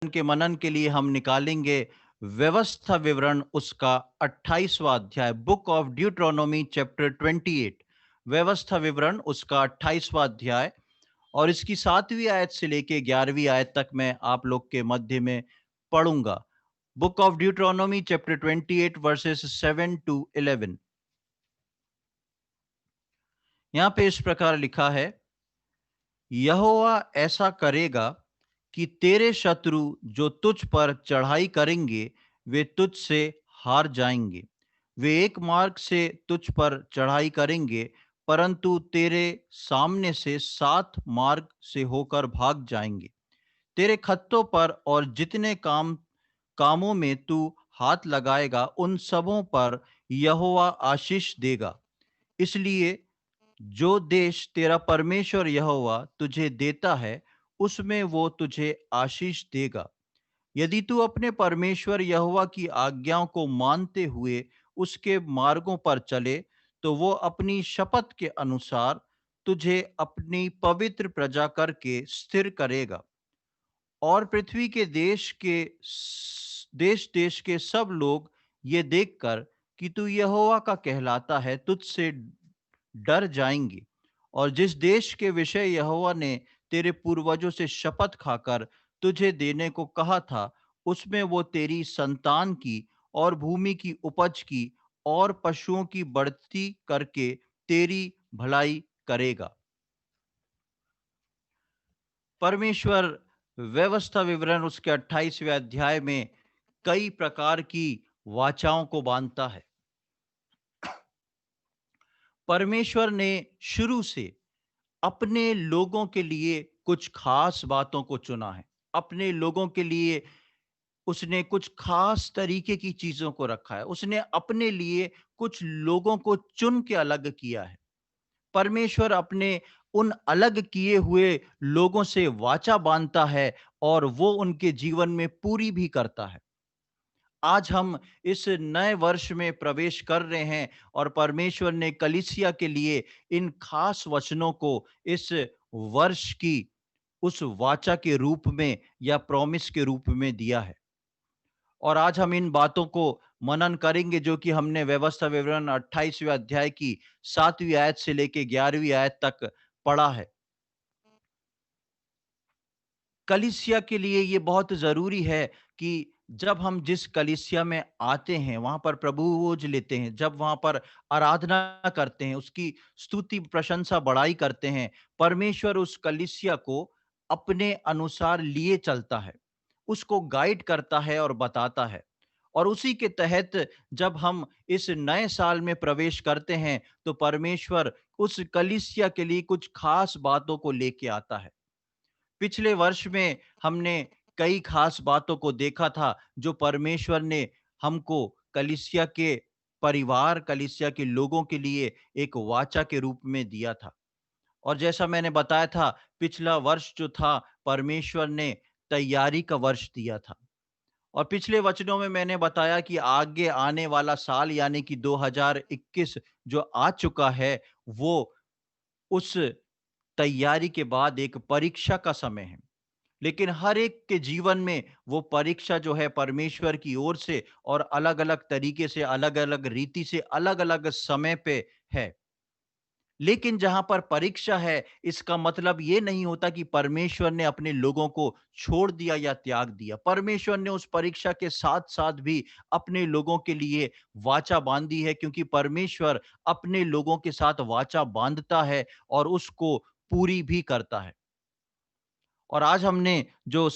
के मनन के लिए हम निकालेंगे व्यवस्था विवरण उसका 28वां अध्याय, बुक ऑफ ड्यूट्रोनोमी चैप्टर 28। व्यवस्था विवरण उसका 28वां अध्याय और इसकी 7वीं आयत से लेके 11वीं आयत तक मैं आप लोग के मध्य में पढ़ूंगा। Book of Deuteronomy chapter 28 verses 7 to 11। यहाँ पे इस प्रकार लिखा है, यहोवा ऐसा करेगा कि तेरे शत्रु जो तुझ पर चढ़ाई करेंगे वे तुझ से हार जाएंगे। वे एक मार्ग से तुझ पर चढ़ाई करेंगे, परंतु तेरे सामने से 7 मार्ग से होकर भाग जाएंगे। तेरे खत्तों पर और जितने कामों में तू हाथ लगाएगा उन सबों पर यहोवा आशीष देगा। इसलिए जो देश तेरा परमेश्वर यहोवा तुझे देता है उसमें वो तुझे आशीष देगा, यदि तू अपने परमेश्वर यहोवा की आज्ञाओं को मानते हुए उसके मार्गों पर चले, तो वो अपनी शपथ के अनुसार तुझे अपनी पवित्र प्रजा करके स्थिर करेगा। और पृथ्वी के देश देश के सब लोग ये देखकर कि तू यहोवा का कहलाता है तुझसे डर जाएंगे। और जिस देश के विषय यहोवा ने तेरे पूर्वजों से शपथ खाकर तुझे देने को कहा था, उसमें वो तेरी संतान की और भूमि की उपज की और पशुओं की बढ़ती करके तेरी भलाई करेगा। परमेश्वर व्यवस्था विवरण उसके 28वें अध्याय में कई प्रकार की वाचाओं को बांधता है। परमेश्वर ने शुरू से अपने लोगों के लिए कुछ खास बातों को चुना है। अपने लोगों के लिए उसने कुछ खास तरीके की चीजों को रखा है। उसने अपने लिए कुछ लोगों को चुन के अलग किया है। परमेश्वर अपने उन अलग किए हुए लोगों से वाचा बांधता है और वो उनके जीवन में पूरी भी करता है। आज हम इस नए वर्ष में प्रवेश कर रहे हैं और परमेश्वर ने कलीसिया के लिए इन खास वचनों को इस वर्ष की उस वाचा के रूप में या प्रॉमिस के रूप में दिया है। और आज हम इन बातों को मनन करेंगे जो कि हमने व्यवस्था विवरण 28वें अध्याय की 7वीं आयत से लेके 11वीं आयत तक पढ़ा है। कलीसिया के लिए ये बहुत ज़रूरी है कि जब हम जिस कलीसिया में आते हैं, वहाँ पर प्रभु भोज लेते हैं, जब वहाँ पर आराधना करते हैं, उसकी स्तुति, प्रशंसा, बड़ाई करते हैं, परमेश्वर उस कलीसिया को अपने अनुसार लिए चलता है, उसको गाइड करता है और बताता है। और उसी के तहत जब हम इस नए साल में प्रवेश करते हैं, तो परमेश्वर उस कलीसिया के लिए कुछ खास बातों को लेके आता है। पिछले वर्ष में हमने कई खास बातों को देखा था जो परमेश्वर ने हमको कलीसिया के परिवार, कलीसिया के लोगों के लिए एक वाचा के रूप में दिया था। और जैसा मैंने बताया था, पिछला वर्ष जो था परमेश्वर ने तैयारी का वर्ष दिया था। और पिछले वचनों में मैंने बताया कि आगे आने वाला साल यानी कि 2021 जो आ चुका है, वो उस तैयारी के बाद एक परीक्षा का समय है। लेकिन हर एक के जीवन में वो परीक्षा जो है परमेश्वर की ओर से और अलग-अलग तरीके से, अलग-अलग रीति से, अलग-अलग समय पे है। लेकिन जहाँ पर परीक्षा है, इसका मतलब ये नहीं होता कि परमेश्वर ने अपने लोगों को छोड़ दिया या त्याग दिया। परमेश्वर ने उस परीक्षा के साथ-साथ भी अपने लोगों के लिए वाचा बाँधी है, क्योंकि परमेश्वर अपने लोगों के साथ वाचा बाँधता है और उसको पूरी भी करता है। और आज हमने जो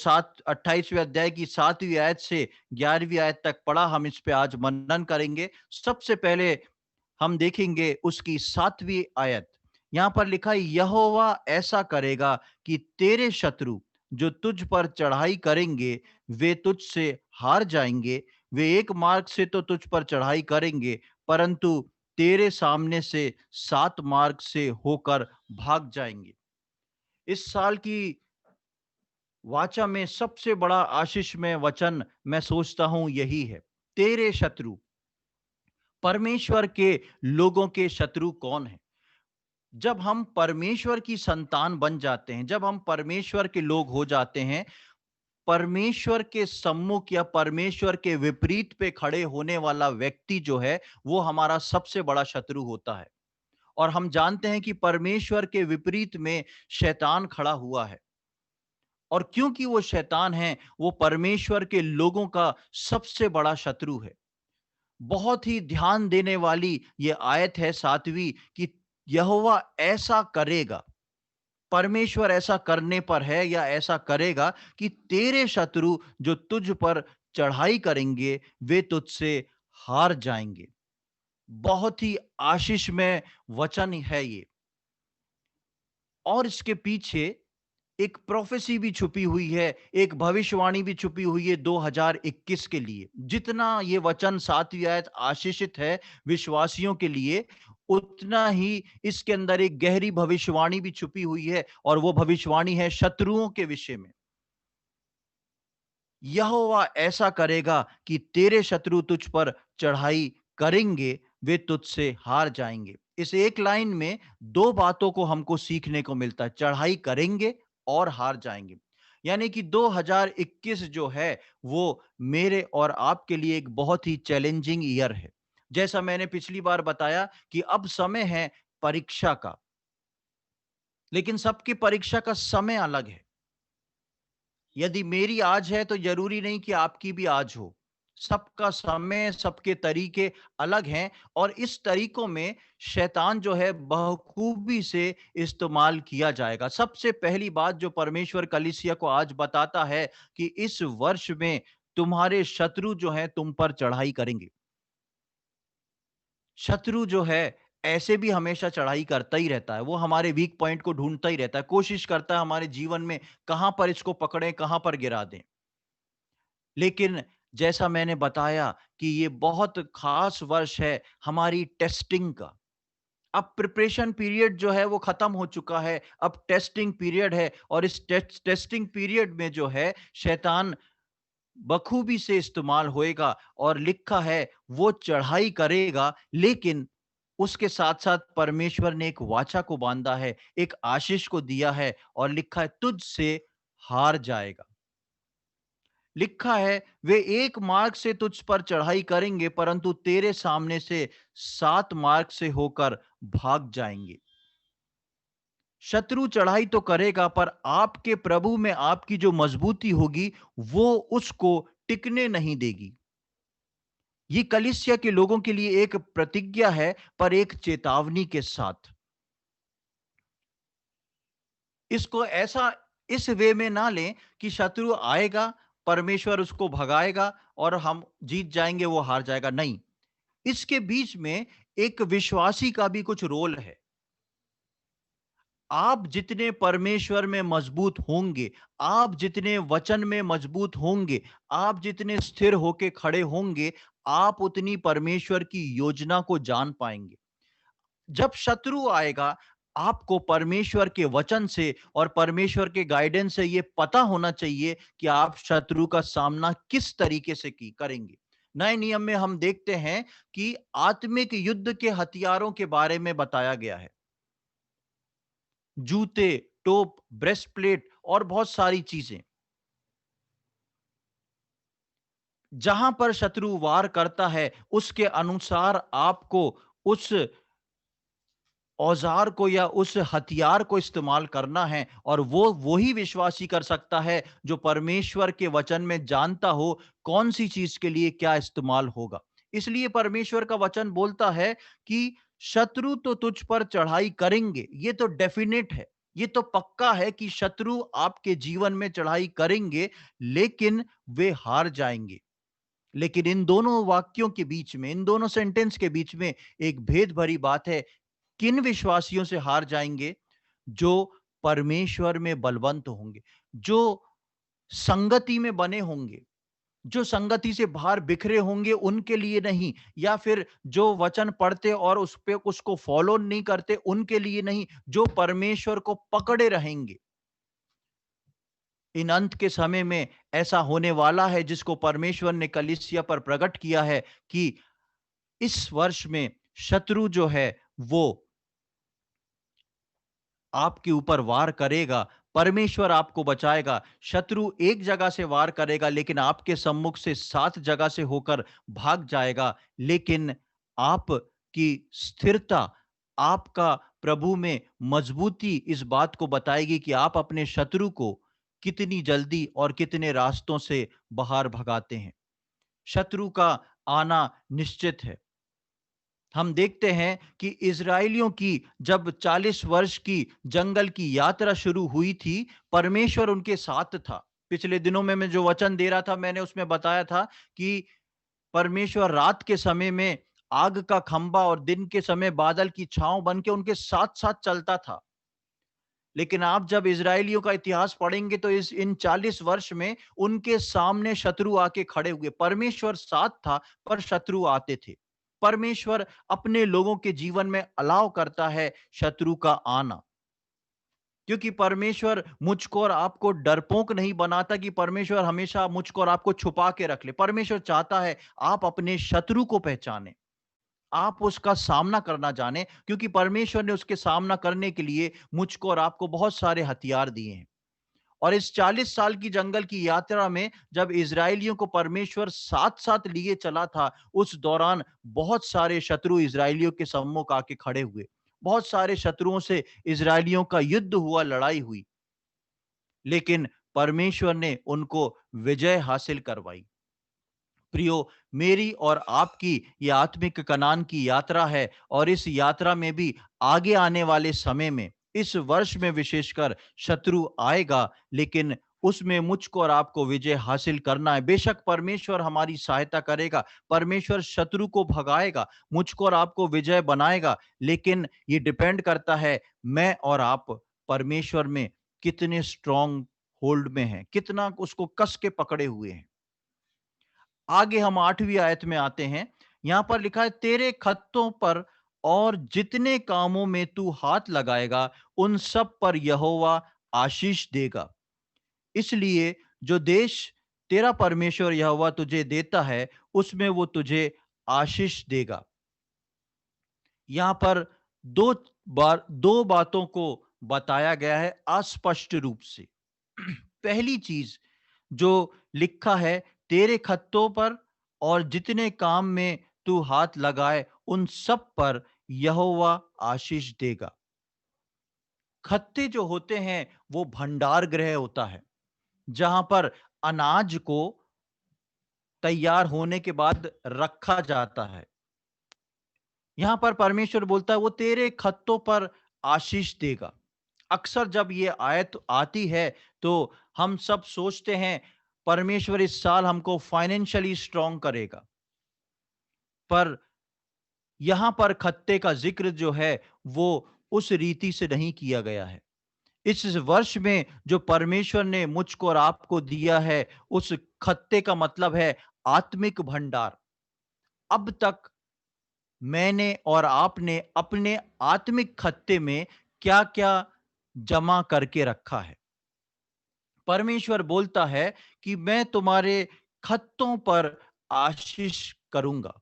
28वें अध्याय की 7वीं आयत से 11वीं आयत तक पढ़ा, हम इस पे आज मनन करेंगे। सबसे पहले हम देखेंगे उसकी 7वीं आयत। यहाँ पर लिखा है, यहोवा ऐसा करेगा कि तेरे शत्रु जो तुझ पर चढ़ाई करेंगे वे तुझसे हार जाएंगे। वे एक मार्ग से तो तुझ पर चढ़ाई करेंगे, परंतु तेरे सामने से 7 मार्ग से होकर भाग जाएंगे। इस साल की वाचा में सबसे बड़ा आशीषमय वचन मैं सोचता हूं यही है, तेरे शत्रु। परमेश्वर के लोगों के शत्रु कौन है? जब हम परमेश्वर की संतान बन जाते हैं, जब हम परमेश्वर के लोग हो जाते हैं, परमेश्वर के सम्मुख या परमेश्वर के विपरीत पे खड़े होने वाला व्यक्ति जो है, वो हमारा सबसे बड़ा शत्रु होता है। और हम जानते हैं कि परमेश्वर के विपरीत में शैतान खड़ा हुआ है। और क्योंकि वो शैतान है, वो परमेश्वर के लोगों का सबसे बड़ा शत्रु है। बहुत ही ध्यान देने वाली ये आयत है 7वीं कि यहोवा ऐसा करेगा, परमेश्वर ऐसा करने पर है या ऐसा करेगा कि तेरे शत्रु जो तुझ पर चढ़ाई करेंगे, वे तुझसे हार जाएंगे। बहुत ही आशीषमय वचन है ये। और इसके पीछे एक प्रोफेसी भी छुपी हुई है, एक भविष्यवाणी भी छुपी हुई है 2021 के लिए। जितना ये वचन 7वीं आयत आशीषित है विश्वासियों के लिए, उतना ही इसके अंदर एक गहरी भविष्यवाणी भी छुपी हुई है, और वो भविष्यवाणी है शत्रुओं के विषय में। यहोवा ऐसा करेगा कि तेरे शत्रु तुझ पर चढ़ाई करेंगे, वे तुझसे हार जाएंगे। इस एक लाइन में दो बातों को हमको सीखने को मिलता है, चढ़ाई करेंगे और हार जाएंगे। यानी कि 2021 जो है, वो मेरे और आपके लिए एक बहुत ही चैलेंजिंग ईयर है। जैसा मैंने पिछली बार बताया कि अब समय है परीक्षा का, लेकिन सबकी परीक्षा का समय अलग है। यदि मेरी आज है तो जरूरी नहीं कि आपकी भी आज हो। सबका समय, सबके तरीके अलग हैं, और इस तरीकों में शैतान जो है बखूबी से इस्तेमाल किया जाएगा। सबसे पहली बात जो परमेश्वर कलीसिया को आज बताता है कि इस वर्ष में तुम्हारे शत्रु जो हैं तुम पर चढ़ाई करेंगे। शत्रु जो है ऐसे भी हमेशा चढ़ाई करता ही रहता है। वो हमारे वीक पॉइंट को ढूंढता ही रहता है, कोशिश करता है हमारे जीवन में कहां पर इसको पकड़ें, कहां पर गिरा दें। लेकिन जैसा मैंने बताया कि ये बहुत खास वर्ष है हमारी टेस्टिंग का। अब प्रिपरेशन पीरियड जो है वो खत्म हो चुका है, अब टेस्टिंग पीरियड है, और इस टेस्टिंग पीरियड में जो है शैतान बखूबी से इस्तेमाल होएगा। और लिखा है वो चढ़ाई करेगा, लेकिन उसके साथ-साथ परमेश्वर ने एक वाचा को बाँधा है, एक आशीष को दिया है, और लिखा है तुझसे हार जाएगा। लिखा है वे एक मार्ग से तुझ पर चढ़ाई करेंगे, परंतु तेरे सामने से 7 मार्ग से होकर भाग जाएंगे। शत्रु चढ़ाई तो करेगा, पर आपके प्रभु में आपकी जो मजबूती होगी, वो उसको टिकने नहीं देगी। ये कलीसिया के लोगों के लिए एक प्रतिज्ञा है, पर एक चेतावनी के साथ। इसको ऐसा इस वे में ना लें कि शत्रु आएगा, परमेश्वर उसको भगाएगा और हम जीत जाएंगे, वो हार जाएगा। नहीं, इसके बीच में एक विश्वासी का भी कुछ रोल है। आप जितने परमेश्वर में मजबूत होंगे, आप जितने वचन में मजबूत होंगे, आप जितने स्थिर होके खड़े होंगे, आप उतनी परमेश्वर की योजना को जान पाएंगे। जब शत्रु आएगा, आपको परमेश्वर के वचन से और परमेश्वर के गाइडेंस से ये पता होना चाहिए कि आप शत्रु का सामना किस तरीके से की करेंगे। नए नियम में हम देखते हैं कि आत्मिक युद्ध के हथियारों के बारे में बताया गया है। जूते, टोप, ब्रेस्ट प्लेट और बहुत सारी चीजें। जहां पर शत्रु वार करता है, उसके अनुसार आपको उस औजार को या उस हथियार को इस्तेमाल करना है, और वो ही विश्वासी कर सकता है जो परमेश्वर के वचन में जानता हो कौन सी चीज के लिए क्या इस्तेमाल होगा। इसलिए परमेश्वर का वचन बोलता है कि शत्रु तो तुझ पर चढ़ाई करेंगे, ये तो डेफिनेट है, ये तो पक्का है कि शत्रु आपके जीवन में चढ़ाई करेंगे, लेकिन वे हार जाएंगे। लेकिन इन दोनों वाक्यों के बीच में, इन दोनों सेंटेंस के बीच में एक भेद भरी बात है। किन विश्वासियों से हार जाएंगे? जो परमेश्वर में बलवंत होंगे, जो संगति में बने होंगे, जो संगति से बाहर बिखरे होंगे, उनके लिए नहीं, या फिर जो वचन पढ़ते और उस पे उसको फॉलो नहीं करते, उनके लिए नहीं, जो परमेश्वर को पकड़े रहेंगे। इन अंत के समय में ऐसा होने वाला है जिसको परमेश्वर ने कलीसिया पर प्रकट किया है कि इस वर्ष में शत्रु जो है वो आपके ऊपर वार करेगा, परमेश्वर आपको बचाएगा। शत्रु एक जगह से वार करेगा, लेकिन आपके सम्मुख से 7 जगह से होकर भाग जाएगा। लेकिन आपकी स्थिरता, आपका प्रभु में मजबूती इस बात को बताएगी कि आप अपने शत्रु को कितनी जल्दी और कितने रास्तों से बाहर भगाते हैं। शत्रु का आना निश्चित है। हम देखते हैं कि इज़राइलियों की जब 40 वर्ष की जंगल की यात्रा शुरू हुई थी, परमेश्वर उनके साथ था। पिछले दिनों में मैं जो वचन दे रहा था, मैंने उसमें बताया था कि परमेश्वर रात के समय में आग का खंभा और दिन के समय बादल की छाँव बन के उनके साथ-साथ चलता था। लेकिन आप जब इज़राइलियों का इतिहास पढ़ेंगे तो इस इन 40 वर्ष में उनके सामने शत्रु आके खड़े हुए। परमेश्वर साथ था, पर शत्रु आते थे। परमेश्वर अपने लोगों के जीवन में अलाउ करता है शत्रु का आना। क्योंकि परमेश्वर मुझको और आपको डरपोक नहीं बनाता कि परमेश्वर हमेशा मुझको और आपको छुपा के रख ले। परमेश्वर चाहता है आप अपने शत्रु को पहचानें। आप उसका सामना करना जानें, क्योंकि परमेश्वर ने उसके सामना करने के लिए मुझको और आपको बहुत सारे हथियार दिए हैं। और इस 40 साल की जंगल की यात्रा में जब इज़राइलियों को परमेश्वर साथ-साथ लिए चला था, उस दौरान बहुत सारे शत्रु इज़राइलियों के सम्मुख आके खड़े हुए। बहुत सारे शत्रुओं से इज़राइलियों का युद्ध हुआ, लड़ाई हुई, लेकिन परमेश्वर ने उनको विजय हासिल करवाई। प्रियो, मेरी और आपकी ये आत्मिक कनान की यात्रा है, और इस यात्रा में भी आगे आने वाले समय में, इस वर्ष में विशेषकर शत्रु आएगा, लेकिन उसमें मुझको और आपको विजय हासिल करना है। बेशक परमेश्वर हमारी सहायता करेगा, परमेश्वर शत्रु को भगाएगा, मुझको और आपको विजय बनाएगा, लेकिन ये डिपेंड करता है मैं और आप परमेश्वर में कितने स्ट्रॉन्ग होल्ड में हैं, कितना उसको कस के पकड़े हुए हैं। आगे हम 8वीं आयत में आते हैं। यहाँ पर लिखा है, तेरे खत्तों पर और जितने कामों में तू हाथ लगाएगा, उन सब पर यहोवा आशीष देगा। इसलिए जो देश तेरा परमेश्वर यहोवा तुझे देता है, उसमें वो तुझे आशीष देगा। यहाँ पर 2 बातों को बताया गया है अस्पष्ट रूप से। पहली चीज जो लिखा है, तेरे खत्तों पर और जितने काम में तू हाथ लगाए, उन सब पर यहोवा आशीष देगा। खत्ते जो होते हैं वो भंडार गृह होता है, जहां पर अनाज को तैयार होने के बाद रखा जाता है। यहां पर परमेश्वर बोलता है वो तेरे खत्तों पर आशीष देगा। अक्सर जब ये आयत आती है तो हम सब सोचते हैं परमेश्वर इस साल हमको फाइनेंशियली स्ट्रांग करेगा, पर यहां पर खत्ते का जिक्र जो है वो उस रीति से नहीं किया गया है। इस वर्ष में जो परमेश्वर ने मुझको और आपको दिया है, उस खत्ते का मतलब है आत्मिक भंडार। अब तक मैंने और आपने अपने आत्मिक खत्ते में क्या-क्या जमा करके रखा है। परमेश्वर बोलता है कि मैं तुम्हारे खत्तों पर आशीष करूंगा।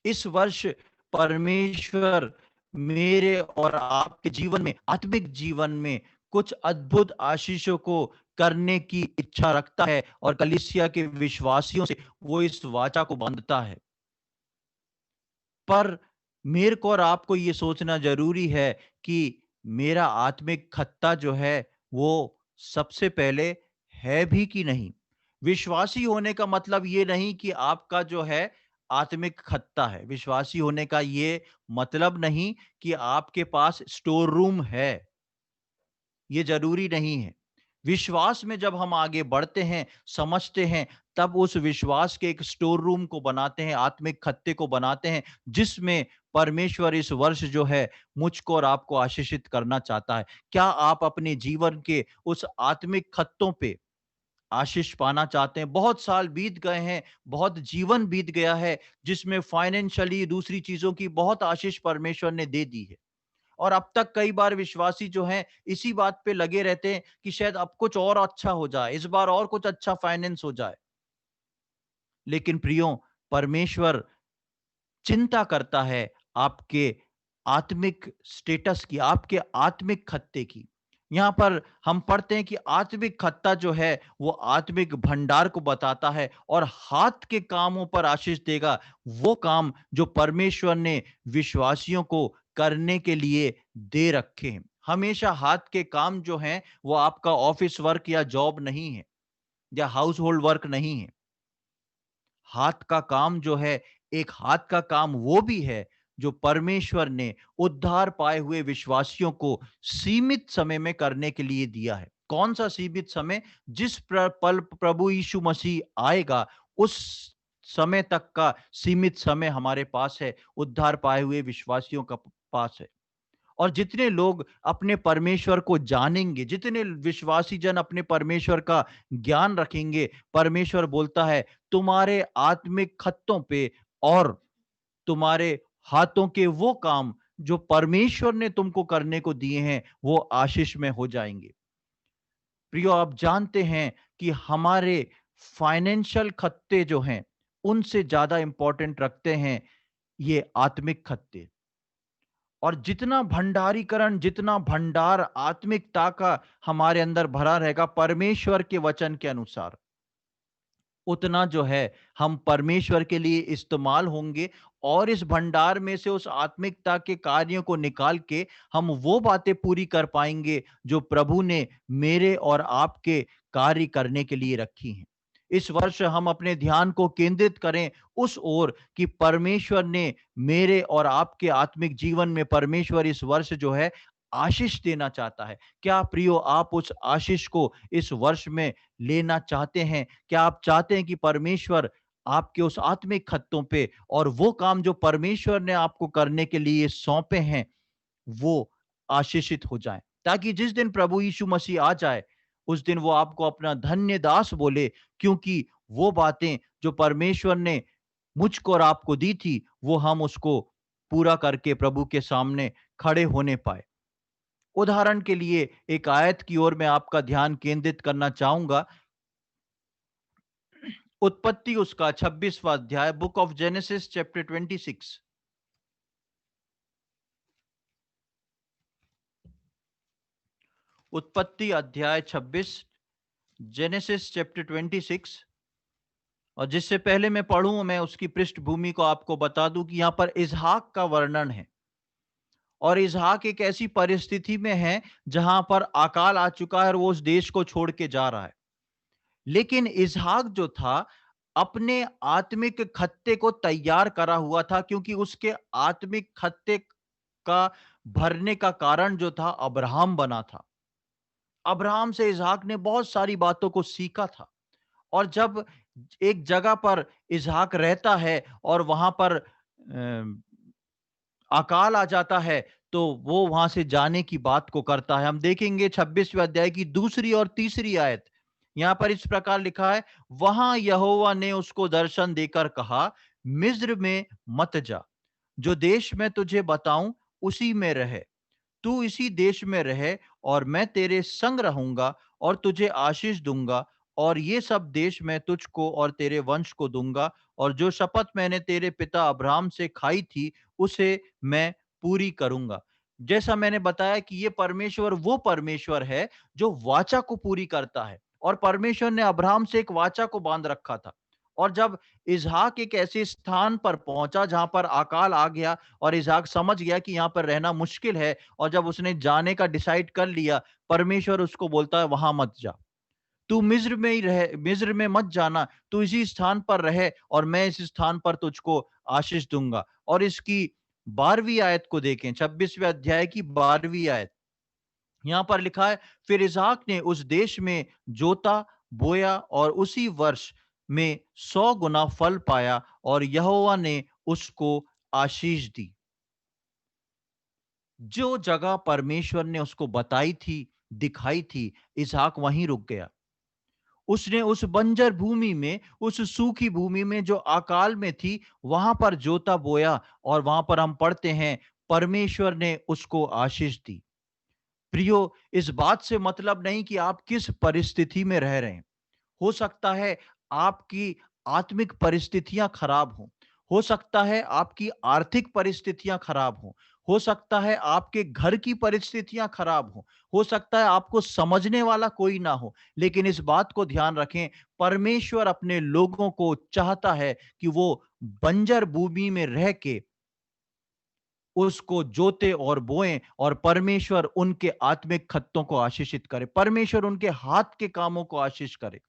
इस वर्ष परमेश्वर मेरे और आपके जीवन में, आत्मिक जीवन में कुछ अद्भुत आशीषों को करने की इच्छा रखता है, और कलीसिया के विश्वासियों से वो इस वाचा को बांधता है। पर मेरे को और आपको ये सोचना ज़रूरी है कि मेरा आत्मिक खत्ता जो है, वो सबसे पहले है भी कि नहीं? विश्वासी होने का मतलब ये नहीं कि आपका जो है आत्मिक खत्ता है। विश्वासी होने का ये मतलब नहीं कि आपके पास स्टोर रूम है। ये ज़रूरी नहीं है। विश्वास में जब हम आगे बढ़ते हैं, समझते हैं, तब उस विश्वास के एक स्टोर रूम को बनाते हैं, आत्मिक खत्ते को बनाते हैं, जिसमें परमेश्वर इस वर्ष जो है मुझको और आपको आशीषित करना चाहता है। क्या आप अपने जीवन के उस आत्मिक खत्तों पे आशीष पाना चाहते हैं? बहुत साल बीत गए हैं, बहुत जीवन बीत गया है, जिसमें फाइनेंशियली दूसरी चीज़ों की बहुत आशीष परमेश्वर ने दे दी है। और अब तक कई बार विश्वासी जो हैं इसी बात पे लगे रहते हैं कि शायद अब कुछ और अच्छा हो जाए, इस बार और कुछ अच्छा फाइनेंस हो जाए। लेकिन प्रियो, परमेश्वर चिंता करता है आपके आत्मिक स्टेटस की, आपके आत्मिक खत्ते की। यहाँ पर हम पढ़ते हैं कि आत्मिक खत्ता जो है वो आत्मिक भंडार को बताता है और हाथ के कामों पर आशीष देगा, वो काम जो परमेश्वर ने विश्वासियों को करने के लिए दे रखे हैं। हमेशा हाथ के काम जो हैं वो आपका ऑफिस वर्क या जॉब नहीं है या हाउस होल्ड वर्क नहीं है। हाथ का काम जो है, एक हाथ का काम वो भी है जो परमेश्वर ने उद्धार पाए हुए विश्वासियों को सीमित समय में करने के लिए दिया है। कौन सा सीमित समय? जिस पल प्रभु यीशु मसीह आएगा, उस समय तक का सीमित समय हमारे पास है, उद्धार पाए हुए विश्वासियों का पास है। और जितने लोग अपने परमेश्वर को जानेंगे, जितने विश्वासी जन अपने परमेश्वर का ज्ञान रखेंगे, परमेश्वर बोलता है तुम्हारे आत्मिक खत्तों पे और तुम्हारे हाथों के वो काम जो परमेश्वर ने तुमको करने को दिए हैं, वो आशीष में हो जाएंगे। प्रियो, आप जानते हैं कि हमारे फाइनेंशियल खत्ते जो हैं, उनसे ज्यादा इंपॉर्टेंट रखते हैं ये आत्मिक खत्ते। और जितना भंडारीकरण, जितना भंडार आत्मिकता का हमारे अंदर भरा रहेगा परमेश्वर के वचन के अनुसार, उतना जो है हम परमेश्वर के लिए इस्तेमाल होंगे। और इस भंडार में से उस आत्मिकता के कार्यों को निकाल के हम वो बातें पूरी कर पाएंगे जो प्रभु ने मेरे और आपके कार्य करने के लिए रखी हैं। इस वर्ष हम अपने ध्यान को केंद्रित करें उस ओर कि परमेश्वर ने मेरे और आपके आत्मिक जीवन में, परमेश्वर इस वर्ष जो है आशीष देना चाहता है। क्या प्रियो, आप उस आशीष को इस वर्ष में लेना चाहते हैं? क्या आप चाहते हैं कि परमेश्वर आपके उस आत्मिक खत्तों पे और वो काम जो परमेश्वर ने आपको करने के लिए सौंपे हैं, वो आशीषित हो जाएं, ताकि जिस दिन प्रभु यीशु मसीह आ जाए, उस दिन वो आपको अपना धन्य दास बोले, क्योंकि वो बातें जो परमेश्वर ने मुझको और आपको दी थी, वो हम उसको पूरा करके प्रभु के सामने खड़े होने पाए। उदाहरण के लिए एक आयत की ओर मैं आपका ध्यान केंद्रित करना चाहूंगा। उत्पत्ति उसका 26वां अध्याय, बुक ऑफ जेनेसिस चैप्टर 26। उत्पत्ति अध्याय 26, जेनेसिस चैप्टर 26। और जिससे पहले मैं पढ़ूं, मैं उसकी पृष्ठभूमि को आपको बता दूं कि यहां पर इसहाक का वर्णन है। और इसहाक एक ऐसी परिस्थिति में है जहां पर अकाल आ चुका है और वो उस देश को छोड़ के जा रहा है। लेकिन इसहाक जो था, अपने आत्मिक खत्ते को तैयार करा हुआ था, क्योंकि उसके आत्मिक खत्ते का भरने का कारण जो था अब्राहम बना था। अब्राहम से इसहाक ने बहुत सारी बातों को सीखा था। और जब एक जगह पर इसहाक रहता है और वहां पर अकाल आ जाता है, तो वो वहां से जाने की बात को करता है। हम देखेंगे 26वें अध्याय की दूसरी और तीसरी आयत। यहां पर इस प्रकार लिखा है, वहां यहोवा ने उसको दर्शन देकर कहा, मिस्र में मत जा, जो देश मैं तुझे बताऊं उसी में रहे। तू इसी देश में रहे और मैं तेरे संग रहूंगा और तुझे आशीष दूंगा, और ये सब देश मैं तुझको और तेरे वंश को दूंगा, और जो शपथ मैंने तेरे पिता अब्राहम से खाई थी उसे मैं पूरी करूंगा। जैसा मैंने बताया कि ये परमेश्वर वो परमेश्वर है जो वाचा को पूरी करता है, और परमेश्वर ने अब्राहम से एक वाचा को बांध रखा था। और जब इसहाक एक ऐसे स्थान पर पहुंचा जहां पर अकाल आ गया और इसहाक समझ गया कि यहाँ पर रहना मुश्किल है, और जब उसने जाने का डिसाइड कर लिया, परमेश्वर उसको बोलता है वहां मत जा, तू मिस्र में ही रहे, मिस्र में मत जाना, तू इसी स्थान पर रहे और मैं इस स्थान पर तुझको आशीष दूंगा। और इसकी 12वीं आयत को देखें, 26वें अध्याय की 12वीं आयत। यहां पर लिखा है, फिर इसहाक ने उस देश में जोता बोया और उसी वर्ष में 100 गुना फल पाया, और यहोवा ने उसको आशीष दी। जो जगह परमेश्वर ने उसको बताई थी, दिखाई थी, इसहाक वहीं रुक गया। उसने उस बंजर भूमि में, उस सूखी भूमि में जो अकाल में थी, वहां पर जोता बोया, और वहां पर हम पढ़ते हैं परमेश्वर ने उसको आशीष दी। प्रियो, इस बात से मतलब नहीं कि आप किस परिस्थिति में रह रहे हैं। हो सकता है आपकी आत्मिक परिस्थितियां खराब हों, हो सकता है आपकी आर्थिक परिस्थितियां खराब हों, हो सकता है आपके घर की परिस्थितियां खराब हो सकता है आपको समझने वाला कोई ना हो, लेकिन इस बात को ध्यान रखें, परमेश्वर अपने लोगों को चाहता है कि वो बंजर भूमि में रह के उसको जोते और बोएं, और परमेश्वर उनके आत्मिक खत्तों को आशीषित करे, परमेश्वर उनके हाथ के कामों को आशीष करे।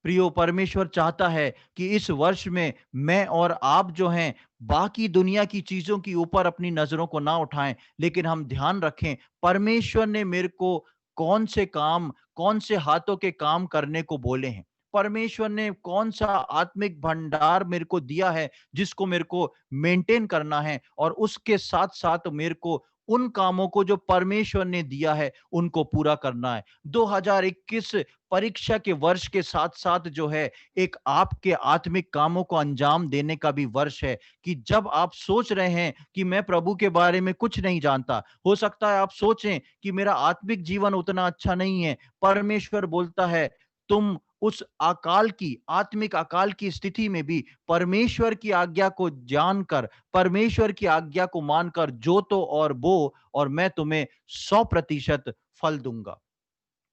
प्रियो, परमेश्वर चाहता है कि इस वर्ष में मैं और आप जो हैं, बाकी दुनिया की चीजों के ऊपर अपनी नजरों को ना उठाएं, लेकिन हम ध्यान रखें परमेश्वर ने मेरे को कौन से काम, कौन से हाथों के काम करने को बोले हैं। परमेश्वर ने कौन सा आत्मिक भंडार मेरे को दिया है जिसको मेरे को मेंटेन करना है, और उसके साथ साथ मेरे को उन कामों को जो परमेश्वर ने दिया है उनको पूरा करना है। 2021 परीक्षा के वर्ष के साथ-साथ जो है, एक आपके आत्मिक कामों को अंजाम देने का भी वर्ष है, कि जब आप सोच रहे हैं कि मैं प्रभु के बारे में कुछ नहीं जानता, हो सकता है आप सोचें कि मेरा आत्मिक जीवन उतना अच्छा नहीं है। परमेश्वर बोलता है, तुम उस अकाल की, आत्मिक अकाल की स्थिति में भी परमेश्वर की आज्ञा को जानकर, परमेश्वर की आज्ञा को मानकर जोतो और बो, और मैं तुम्हें 100% फल दूँगा।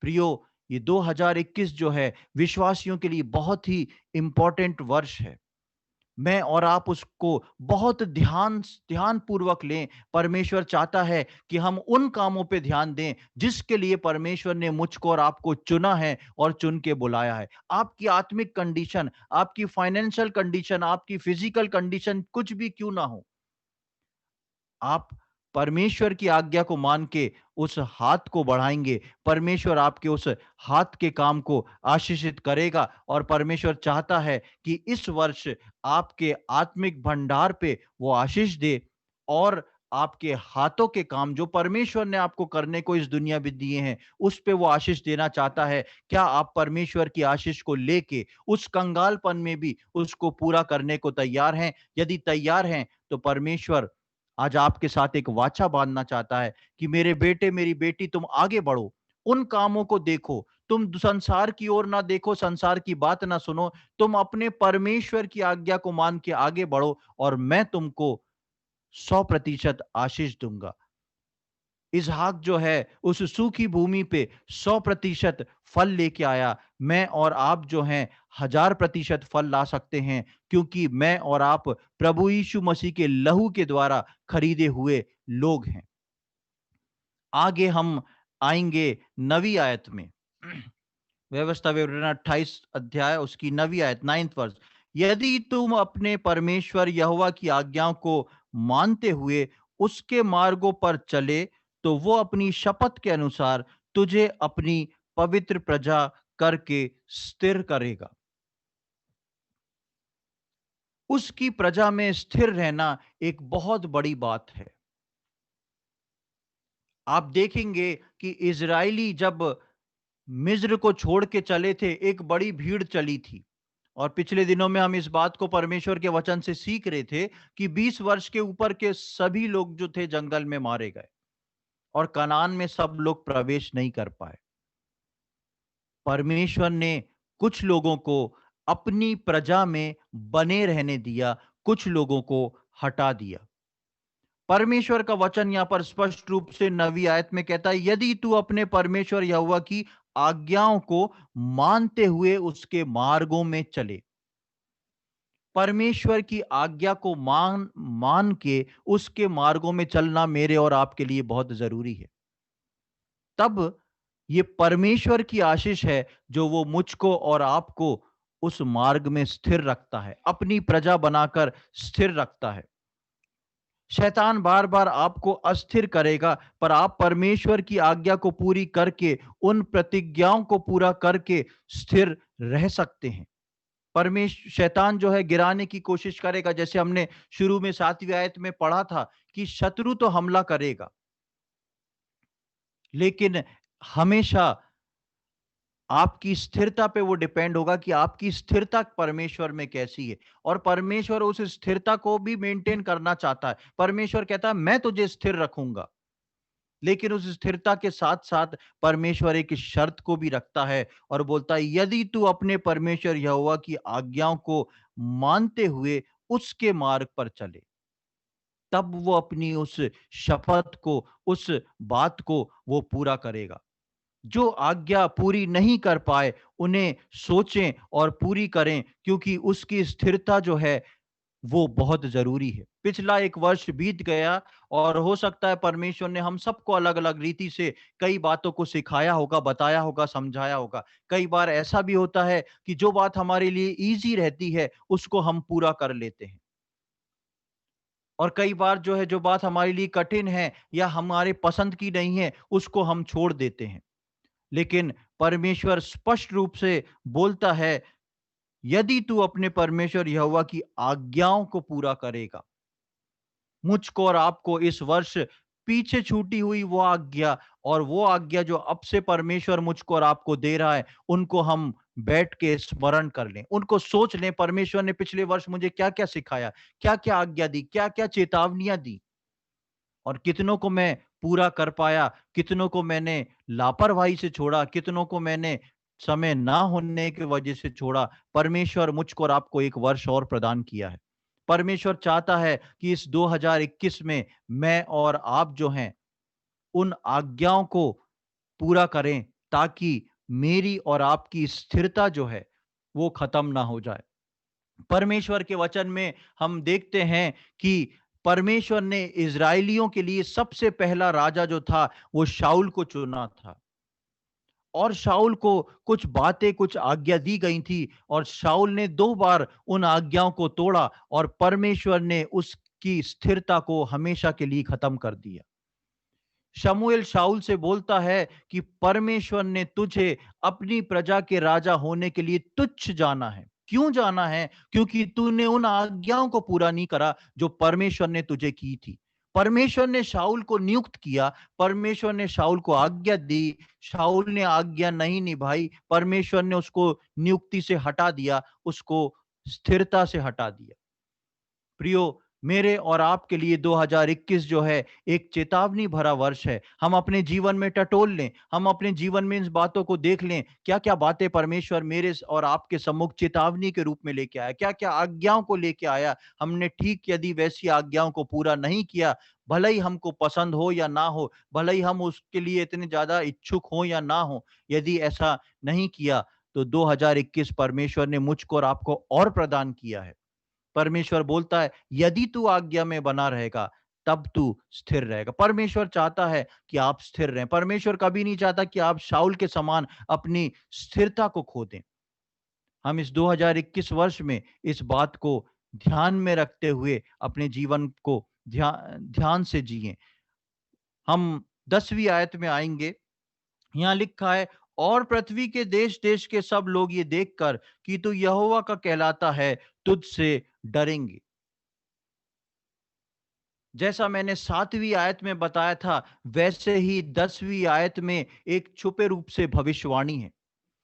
प्रियो, ये 2021 जो है विश्वासियों के लिए बहुत ही इंपॉर्टेंट वर्ष है। मैं और आप उसको बहुत ध्यान पूर्वक लें। परमेश्वर चाहता है कि हम उन कामों पे ध्यान दें जिसके लिए परमेश्वर ने मुझको और आपको चुना है और चुन के बुलाया है। आपकी आत्मिक कंडीशन, आपकी फाइनेंशियल कंडीशन, आपकी फिजिकल कंडीशन कुछ भी क्यों ना हो, आप परमेश्वर की आज्ञा को मान के उस हाथ को बढ़ाएंगे, परमेश्वर आपके उस हाथ के काम को आशीषित करेगा। और परमेश्वर चाहता है कि इस वर्ष आपके आत्मिक भंडार पे वो आशीष दे, और आपके हाथों के काम जो परमेश्वर ने आपको करने को इस दुनिया में दिए हैं, उस पे वो आशीष देना चाहता है। क्या आप परमेश्वर की आशीष को लेके उस कंगालपन में भी उसको पूरा करने को तैयार हैं? यदि तैयार हैं, तो परमेश्वर आज आपके साथ एक वाचा बांधना चाहता है कि मेरे बेटे, मेरी बेटी, तुम आगे बढ़ो, उन कामों को देखो, तुम संसार की ओर ना देखो, संसार की बात ना सुनो, तुम अपने परमेश्वर की आज्ञा को मान के आगे बढ़ो, और मैं तुमको 100% आशीष दूंगा। इसहाक जो है उस सूखी भूमि पे 100% फल लेके आया। मैं और आप जो हैं 1000% फल ला सकते हैं, क्योंकि मैं और आप प्रभु यीशु मसीह के लहू के द्वारा खरीदे हुए लोग हैं। आगे हम आएंगे नवी आयत में। व्यवस्था विवरण 28 अध्याय उसकी नवी आयत, 9th वर्ष। यदि तुम अपने परमेश्वर यहोवा की आज्ञाओं को मानते हुए उसके मार्गों पर चले, तो वो अपनी शपथ के अनुसार तुझे अपनी पवित्र प्रजा करके स्थिर करेगा। उसकी प्रजा में स्थिर रहना एक बहुत बड़ी बात है। आप देखेंगे कि इजराइली जब मिस्र को छोड़ के चले थे, एक बड़ी भीड़ चली थी। और पिछले दिनों में हम इस बात को परमेश्वर के वचन से सीख रहे थे कि 20 वर्ष के ऊपर के सभी लोग जो थे जंगल में मारे गए, और कनान में सब लोग प्रवेश नहीं कर पाए। परमेश्वर ने कुछ लोगों को अपनी प्रजा में बने रहने दिया, कुछ लोगों को हटा दिया। परमेश्वर का वचन यहां पर स्पष्ट रूप से नवी आयत में कहता है, यदि तू अपने परमेश्वर यहोवा की आज्ञाओं को मानते हुए उसके मार्गों में चले। परमेश्वर की आज्ञा को मान मान के उसके मार्गों में चलना मेरे और आपके लिए बहुत जरूरी है। तब ये परमेश्वर की आशीष है जो वो मुझको और आपको उस मार्ग में स्थिर रखता है, अपनी प्रजा बनाकर स्थिर रखता है। शैतान बार बार आपको अस्थिर करेगा, पर आप परमेश्वर की आज्ञा को पूरी करके, उन प्रतिज्ञाओं को पूरा करके स्थिर रह सकते हैं। शैतान जो है गिराने की कोशिश करेगा, जैसे हमने शुरू में 7वीं आयत में पढ़ा था कि शत्रु तो हमला करेगा, लेकिन हमेशा आपकी स्थिरता पे वो डिपेंड होगा कि आपकी स्थिरता परमेश्वर में कैसी है। और परमेश्वर उस स्थिरता को भी मेंटेन करना चाहता है। परमेश्वर कहता है मैं तुझे स्थिर रखूंगा, लेकिन उस स्थिरता के साथ साथ परमेश्वर एक शर्त को भी रखता है और बोलता है, यदि तू अपने परमेश्वर यहोवा की आज्ञाओं को मानते हुए उसके मार्ग पर चले। तब वो अपनी उस शपथ को, उस बात को वो पूरा करेगा। जो आज्ञा पूरी नहीं कर पाए, उन्हें सोचें और पूरी करें, क्योंकि उसकी स्थिरता जो है वो बहुत ज़रूरी है। पिछला 1 वर्ष बीत गया और हो सकता है परमेश्वर ने हम सबको अलग-अलग रीति से कई बातों को सिखाया होगा, बताया होगा, समझाया होगा। कई बार ऐसा भी होता है कि जो बात हमारे लिए ईज़ी रहती है, उसको हम पूरा कर लेते हैं। और कई बार जो है, जो बात हमारे लिए कठिन है या हमारे पसंद की नहीं है, उसको हम छोड़ देते हैं। लेकिन परमेश्वर स्पष्ट रूप से बोलता है, यदि तू अपने परमेश्वर यहोवा की आज्ञाओं को पूरा करेगा, मुझको और आपको इस वर्ष पीछे छूटी हुई वो आज्ञा, और वो आज्ञा जो अब से परमेश्वर मुझको और आपको दे रहा है, उनको हम बैठ के स्मरण कर लें, उनको सोच लें, परमेश्वर ने पिछले वर्ष मुझे क्या-क्या सिखाया, क्या-क्या आज्ञा दी, क्या-क्या चेतावनियाँ दी और कितनों को मैं पूरा कर पाया, कितनों को मैंने लापरवाही से छोड़ा, कितनों को मैंने समय ना होने की वजह से छोड़ा। परमेश्वर मुझको और आपको 1 वर्ष और प्रदान किया है। परमेश्वर चाहता है कि इस 2021 में मैं और आप जो हैं, उन आज्ञाओं को पूरा करें, ताकि मेरी और आपकी स्थिरता जो है, वो खत्म ना हो जाए। परमेश्वर के वचन में हम देखते हैं कि परमेश्वर ने इज़राइलियों के लिए सबसे पहला राजा जो था, वो शाऊल को चुना था। और शाऊल को कुछ बातें, कुछ आज्ञा दी गई थी और शाऊल ने 2 बार उन आज्ञाओं को तोड़ा और परमेश्वर ने उसकी स्थिरता को हमेशा के लिए खत्म कर दिया। शमूएल शाऊल से बोलता है कि परमेश्वर ने तुझे अपनी प्रजा के राजा होने के लिए तुच्छ जाना है। क्यों जाना है? क्योंकि तूने उन आज्ञाओं को पूरा नहीं करा जो परमेश्वर ने तुझे की थी। परमेश्वर ने शाऊल को नियुक्त किया, परमेश्वर ने शाऊल को आज्ञा दी, शाऊल ने आज्ञा नहीं निभाई, परमेश्वर ने उसको नियुक्ति से हटा दिया, उसको स्थिरता से हटा दिया। प्रियो, मेरे और आपके लिए 2021 जो है, एक चेतावनी भरा वर्ष है। हम अपने जीवन में टटोल लें, हम अपने जीवन में इन बातों को देख लें, क्या-क्या बातें परमेश्वर मेरे और आपके सम्मुख चेतावनी के रूप में लेके आया, क्या-क्या आज्ञाओं को लेके आया। हमने ठीक यदि वैसी आज्ञाओं को पूरा नहीं किया, भले ही हमको पसंद हो या ना हो, भले ही हम उसके लिए इतने ज़्यादा इच्छुक हों या ना हों, यदि ऐसा नहीं किया, तो 2021 परमेश्वर ने मुझको और आपको और प्रदान किया है। परमेश्वर बोलता है, यदि तू आज्ञा में बना रहेगा, तब तू स्थिर रहेगा। परमेश्वर चाहता है कि आप स्थिर रहें। परमेश्वर कभी नहीं चाहता कि आप शाऊल के समान अपनी स्थिरता को खो दें। हम इस 2021 वर्ष में इस बात को ध्यान में रखते हुए अपने जीवन को ध्यान से जिएँ। हम 10वीं आयत में आएँगे। यहाँ लिखा है, और पृथ्वी के देश-देश के सब लोग ये देखकर कि तू यहोवा का कहलाता है, तुझसे डरेंगे। जैसा मैंने 7वीं आयत में बताया था, वैसे ही 10वीं आयत में एक छुपे रूप से भविष्यवाणी है।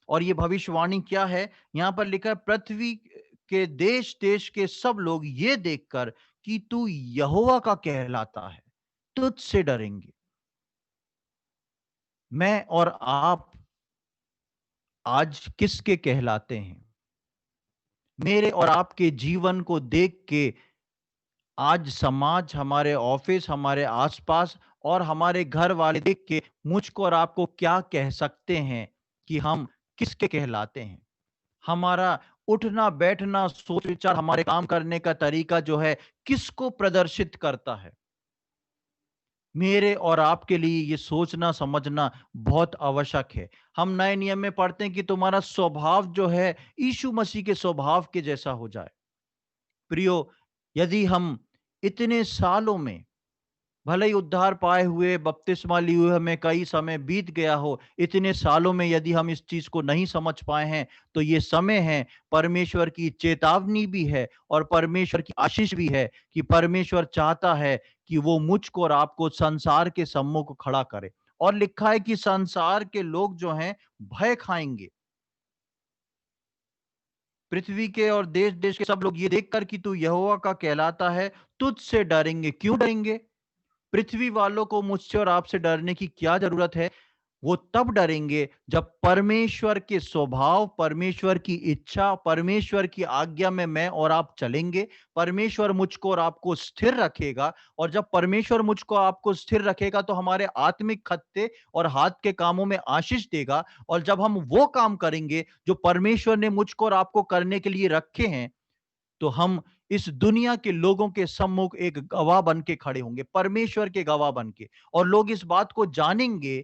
और ये भविष्यवाणी क्या है? यहाँ पर लिखा है, पृथ्वी के देश-देश के सब लोग ये देखकर कि तू यहोवा का कहलाता है, तुझसे डरेंगे। मैं और आप आज किसके कहलाते हैं? मेरे और आपके जीवन को देख के आज समाज, हमारे ऑफिस, हमारे आसपास और हमारे घर वाले देख के मुझको और आपको क्या कह सकते हैं कि हम किसके कहलाते हैं? हमारा उठना, बैठना, सोच विचार, हमारे काम करने का तरीका जो है, किसको प्रदर्शित करता है? मेरे और आपके लिए ये सोचना समझना बहुत आवश्यक है। हम नए नियम में पढ़ते हैं कि तुम्हारा स्वभाव जो है, यीशु मसीह के स्वभाव के जैसा हो जाए। प्रियो, यदि हम इतने सालों में भले ही उद्धार पाए हुए, बपतिस्मा लिए हुए हमें कई समय बीत गया हो, इतने सालों में यदि हम इस चीज़ को नहीं समझ पाए हैं, तो ये समय है, परमेश्वर की चेतावनी भी है और परमेश्वर की आशीष भी है कि परमेश्वर चाहता है कि वो मुझको और आपको संसार के सम्मुख खड़ा करे। और लिखा है कि संसार के लोग जो हैं, भय खाएँगे। पृथ्वी के और देश-देश के सब लोग ये देखकर कि तू यहोवा का कहलाता है, तुझसे डरेंगे। क्यों डरेंगे? पृथ्वी वालों को मुझसे और आपसे डरने की क्या ज़रूरत है? वो तब डरेंगे जब परमेश्वर के स्वभाव, परमेश्वर की इच्छा, परमेश्वर की आज्ञा में मैं और आप चलेंगे। परमेश्वर मुझको और आपको स्थिर रखेगा, और जब परमेश्वर मुझको आपको स्थिर रखेगा तो हमारे आत्मिक खत्ते और हाथ के कामों में आशीष देगा। और जब हम वो काम करेंगे जो परमेश्वर ने मुझको और आपको करने के लिए रखे हैं, तो हम इस दुनिया के लोगों के सम्मुख एक गवाह बन के खड़े होंगे, परमेश्वर के गवाह बन के। और लोग इस बात को जानेंगे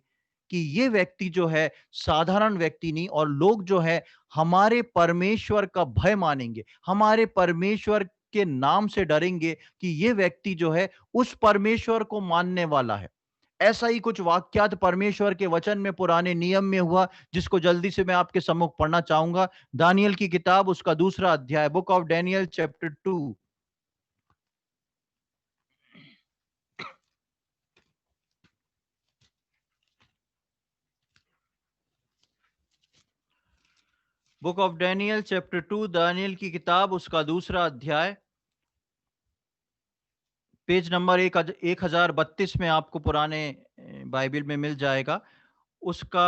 कि ये व्यक्ति जो है साधारण व्यक्ति नहीं, और लोग जो है हमारे परमेश्वर का भय मानेंगे, हमारे परमेश्वर के नाम से डरेंगे कि ये व्यक्ति जो है उस परमेश्वर को मानने वाला है। ऐसा ही कुछ वाक्यात परमेश्वर के वचन में पुराने नियम में हुआ, जिसको जल्दी से मैं आपके सम्मुख पढ़ना चाहूंगा। दानियल की किताब उसका दूसरा अध्याय, book of Daniel chapter 2। Book of Daniel chapter 2, दानियल की किताब उसका दूसरा अध्याय, पेज नंबर 1032 में आपको पुराने बाइबल में मिल जाएगा। उसका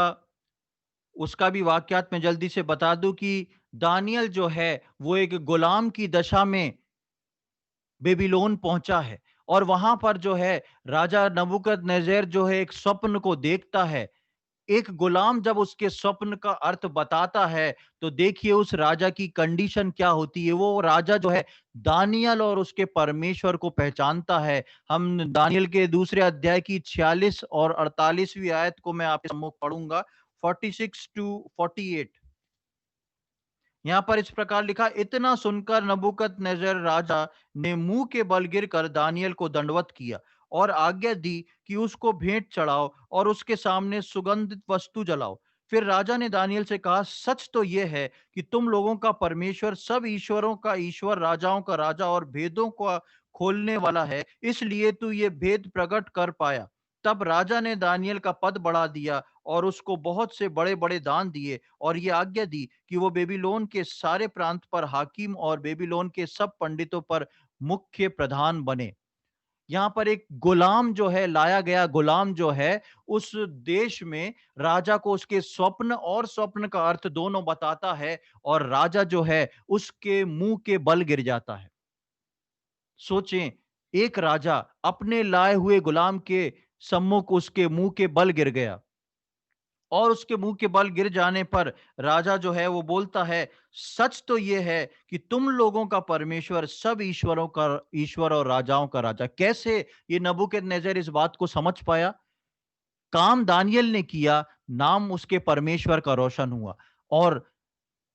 उसका भी वाक्यात में जल्दी से बता दूं कि दानियल जो है वो एक गुलाम की दशा में बेबीलोन पहुंचा है। और वहां पर जो है राजा नबूकदनेस्सर जो है एक स्वप्न को देखता है। एक गुलाम जब उसके स्वप्न का अर्थ बताता है, तो देखिए उस राजा की कंडीशन क्या होती है। वो राजा जो है दानियल और उसके परमेश्वर को पहचानता है। हम दानियल के दूसरे अध्याय की 46 और 48वीं आयत को मैं आपके सम्मुख पढ़ूंगा, 46 टू 48। यहां पर इस प्रकार लिखा, इतना सुनकर नबूकदनेस्सर राजा ने मुंह के बल गिरकर दानियल को दंडवत किया और आज्ञा दी कि उसको भेंट चढ़ाओ और उसके सामने सुगंधित वस्तु जलाओ। फिर राजा ने दानियल से कहा, सच तो यह है कि तुम लोगों का परमेश्वर सब ईश्वरों का ईश्वर, राजाओं का राजा और भेदों का खोलने वाला है, इसलिए तू ये भेद प्रकट कर पाया। तब राजा ने दानियल का पद बढ़ा दिया और उसको बहुत से बड़े बड़े दान दिए, और ये आज्ञा दी कि वो बेबीलोन के सारे प्रांत पर हाकिम और बेबीलोन के सब पंडितों पर मुख्य प्रधान बने। यहाँ पर एक गुलाम जो है लाया गया, गुलाम जो है उस देश में राजा को उसके स्वप्न और स्वप्न का अर्थ दोनों बताता है, और राजा जो है उसके मुंह के बल गिर जाता है। सोचें, एक राजा अपने लाए हुए गुलाम के सम्मुख उसके मुंह के बल गिर गया, और उसके मुंह के बल गिर जाने पर राजा जो है वो बोलता है, सच तो ये है कि तुम लोगों का परमेश्वर सब ईश्वरों का ईश्वर और राजाओं का राजा। कैसे ये नबूकदनेस्सर इस बात को समझ पाया? काम दानियल ने किया, नाम उसके परमेश्वर का रोशन हुआ, और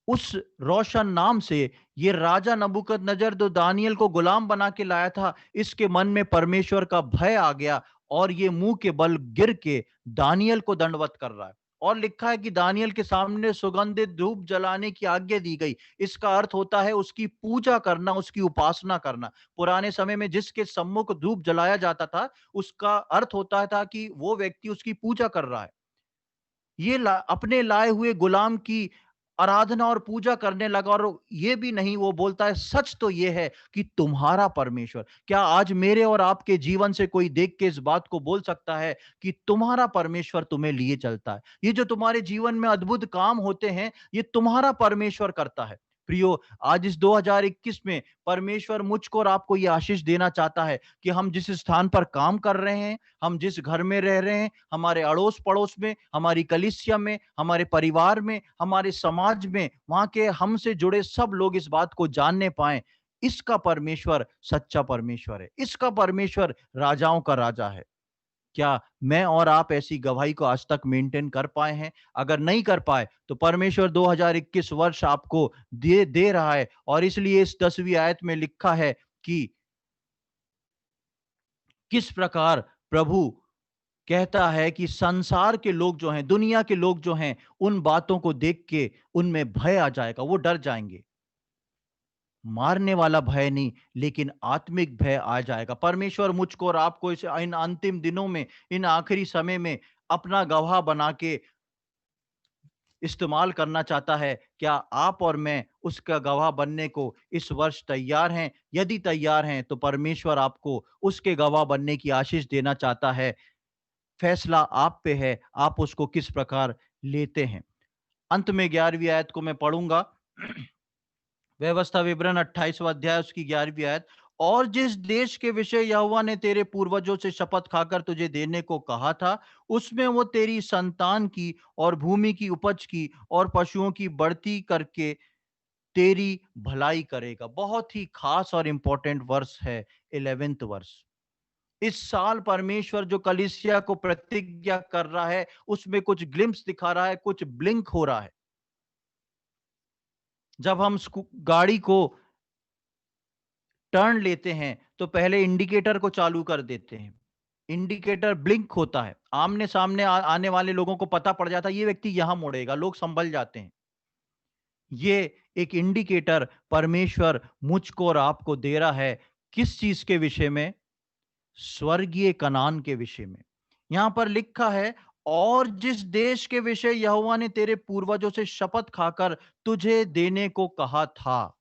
उस रोशन नाम से ये राजा नबूकदनेस्सर जो दानियल को गुलाम बना के लाया था, इसके मन में परमेश्वर का भय आ गया, और ये मुंह के बल गिर के दानियल को दंडवत कर रहा है। और लिखा है कि दानियल के सामने सुगंधित धूप जलाने की आज्ञा दी गई। इसका अर्थ होता है उसकी पूजा करना, उसकी उपासना करना। पुराने समय में जिसके सम्मुख धूप जलाया जाता था, उसका अर्थ होता था कि वो व्यक्ति उसकी पूजा कर रहा है। अपने लाए हुए गुलाम की आराधना और पूजा करने लगा, और ये भी नहीं, वो बोलता है, सच तो ये है कि तुम्हारा परमेश्वर। क्या आज मेरे और आपके जीवन से कोई देख के इस बात को बोल सकता है कि तुम्हारा परमेश्वर तुम्हें लिए चलता है? ये जो तुम्हारे जीवन में अद्भुत काम होते हैं, ये तुम्हारा परमेश्वर करता है। प्रियो, आज इस 2021 में परमेश्वर मुझको और आपको ये आशीष देना चाहता है कि हम जिस स्थान पर काम कर रहे हैं, हम जिस घर में रह रहे हैं, हमारे अड़ोस पड़ोस में, हमारी कलीसिया में, हमारे परिवार में, हमारे समाज में, वहां के हमसे जुड़े सब लोग इस बात को जानने पाए, इसका परमेश्वर सच्चा परमेश्वर है, इसका परमेश्वर राजाओं का राजा है। क्या मैं और आप ऐसी गवाही को आज तक मेंटेन कर पाए हैं? अगर नहीं कर पाए, तो परमेश्वर 2021 वर्ष आपको दे रहा है, और इसलिए इस 10वीं आयत में लिखा है कि किस प्रकार प्रभु कहता है कि संसार के लोग जो हैं, दुनिया के लोग जो हैं, उन बातों को देख के उनमें भय आ जाएगा, वो डर जाएंगे। मारने वाला भय नहीं, लेकिन आत्मिक भय आ जाएगा। परमेश्वर मुझको और आपको इस इन अंतिम दिनों में, इन आखिरी समय में अपना गवाह बना के इस्तेमाल करना चाहता है। क्या आप और मैं उसका गवाह बनने को इस वर्ष तैयार हैं? यदि तैयार हैं, तो परमेश्वर आपको उसके गवाह बनने की आशीष देना चाहता है। फैसला आप पे है, आप उसको किस प्रकार लेते हैं। अंत में 11वीं आयत को मैं पढ़ूंगा। व्यवस्था विवरण 28वां अध्याय उसकी 11वीं आयत। और जिस देश के विषय यहोवा ने तेरे पूर्वजों से शपथ खाकर तुझे देने को कहा था, उसमें वो तेरी संतान की और भूमि की उपज की और पशुओं की बढ़ती करके तेरी भलाई करेगा। बहुत ही खास और इंपॉर्टेंट वर्ष है 11th वर्ष। इस साल परमेश्वर जो कलीसिया को प्रतिज्ञा कर रहा है, उसमें कुछ ग्लिम्स दिखा रहा है, कुछ ब्लिंक हो रहा है। जब हम गाड़ी को टर्न लेते हैं तो पहले इंडिकेटर को चालू कर देते हैं। इंडिकेटर ब्लिंक होता है, आमने सामने आने वाले लोगों को पता पड़ जाता है ये व्यक्ति यहां मुड़ेगा, लोग संभल जाते हैं। ये एक इंडिकेटर परमेश्वर मुझको और आपको दे रहा है। किस चीज के विषय में? स्वर्गीय कनान के विषय में। यहां पर लिखा है, और जिस देश के विषय यहोवा ने तेरे पूर्वजों से शपथ खाकर तुझे देने को कहा था,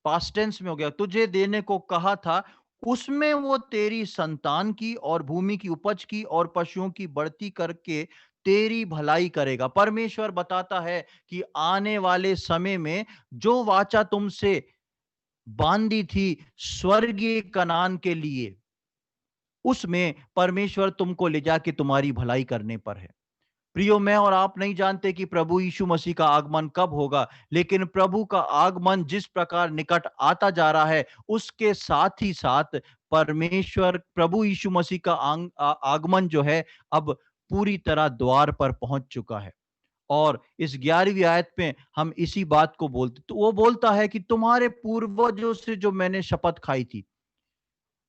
पास्ट टेंस में हो गया, तुझे देने को कहा था, उसमें वो तेरी संतान की और भूमि की उपज की और पशुओं की बढ़ती करके तेरी भलाई करेगा। परमेश्वर बताता है कि आने वाले समय में जो वाचा तुमसे बांधी थी स्वर्गीय कनान के लिए, उसमें परमेश्वर तुमको ले जाके तुम्हारी भलाई करने पर है। प्रियो, मैं और आप नहीं जानते कि प्रभु यीशु मसीह का आगमन कब होगा, लेकिन प्रभु का आगमन जिस प्रकार निकट आता जा रहा है, उसके साथ ही साथ परमेश्वर प्रभु यीशु मसीह का आगमन जो है अब पूरी तरह द्वार पर पहुंच चुका है। और इस 11वीं आयत में हम इसी बात को बोलते, तो वो बोलता है कि तुम्हारे पूर्वजों से जो मैंने शपथ खाई थी,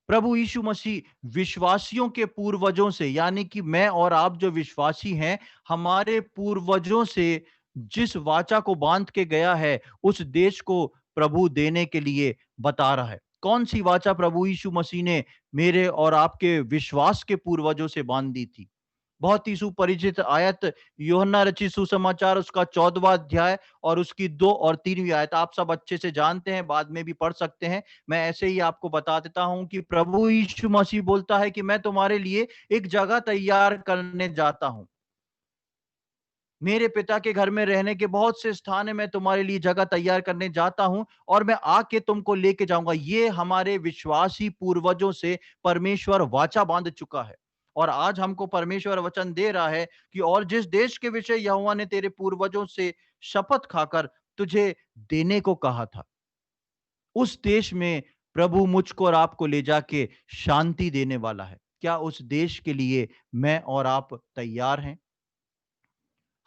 प्रभु यीशु मसीह विश्वासियों के पूर्वजों से, यानी कि मैं और आप जो विश्वासी हैं, हमारे पूर्वजों से जिस वाचा को बांध के गया है, उस देश को प्रभु देने के लिए बता रहा है। कौन सी वाचा प्रभु यीशु मसीह ने मेरे और आपके विश्वास के पूर्वजों से बांधी थी? बहुत ही सुपरिचित आयत, यूहन्ना रचित सुसमाचार उसका 14वां अध्याय और उसकी 2 और 3वीं आयत आप सब अच्छे से जानते हैं, बाद में भी पढ़ सकते हैं। मैं ऐसे ही आपको बता देता हूं कि प्रभु यीशु मसीह बोलता है कि मैं तुम्हारे लिए एक जगह तैयार करने जाता हूं। मेरे पिता के घर में रहने के बहुत से स्थान है, मैं तुम्हारे लिए जगह तैयार करने जाता हूं और मैं आके तुमको लेके जाऊंगा। ये हमारे विश्वासी पूर्वजों से परमेश्वर वाचा बांध चुका है। और आज हमको परमेश्वर वचन दे रहा है कि और जिस देश के विषय यहोवा ने तेरे पूर्वजों से शपथ खाकर तुझे देने को कहा था, उस देश में प्रभु मुझको और आपको ले जाके शांति देने वाला है। क्या उस देश के लिए मैं और आप तैयार हैं?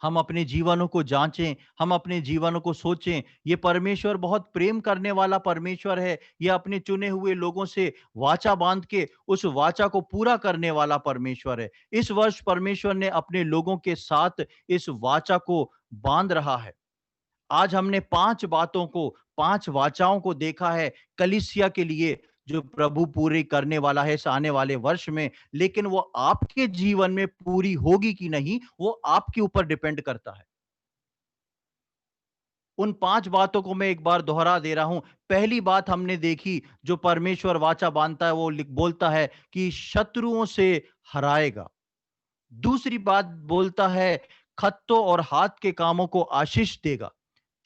हम अपने जीवनों को जांचें, हम अपने जीवनों को सोचें। ये परमेश्वर बहुत प्रेम करने वाला परमेश्वर है। ये अपने चुने हुए लोगों से वाचा बांध के उस वाचा को पूरा करने वाला परमेश्वर है। इस वर्ष परमेश्वर ने अपने लोगों के साथ इस वाचा को बांध रहा है। आज हमने 5 बातों को, 5 वाचाओं को देखा है कलीसिया के लिए, जो प्रभु पूरी करने वाला है इस आने वाले वर्ष में। लेकिन वो आपके जीवन में पूरी होगी कि नहीं, वो आपके ऊपर डिपेंड करता है। उन 5 बातों को मैं एक बार दोहरा दे रहा हूं। पहली बात हमने देखी, जो परमेश्वर वाचा बांधता है, वो बोलता है कि शत्रुओं से हराएगा। दूसरी बात बोलता है खत्तों और हाथ के कामों को आशीष देगा।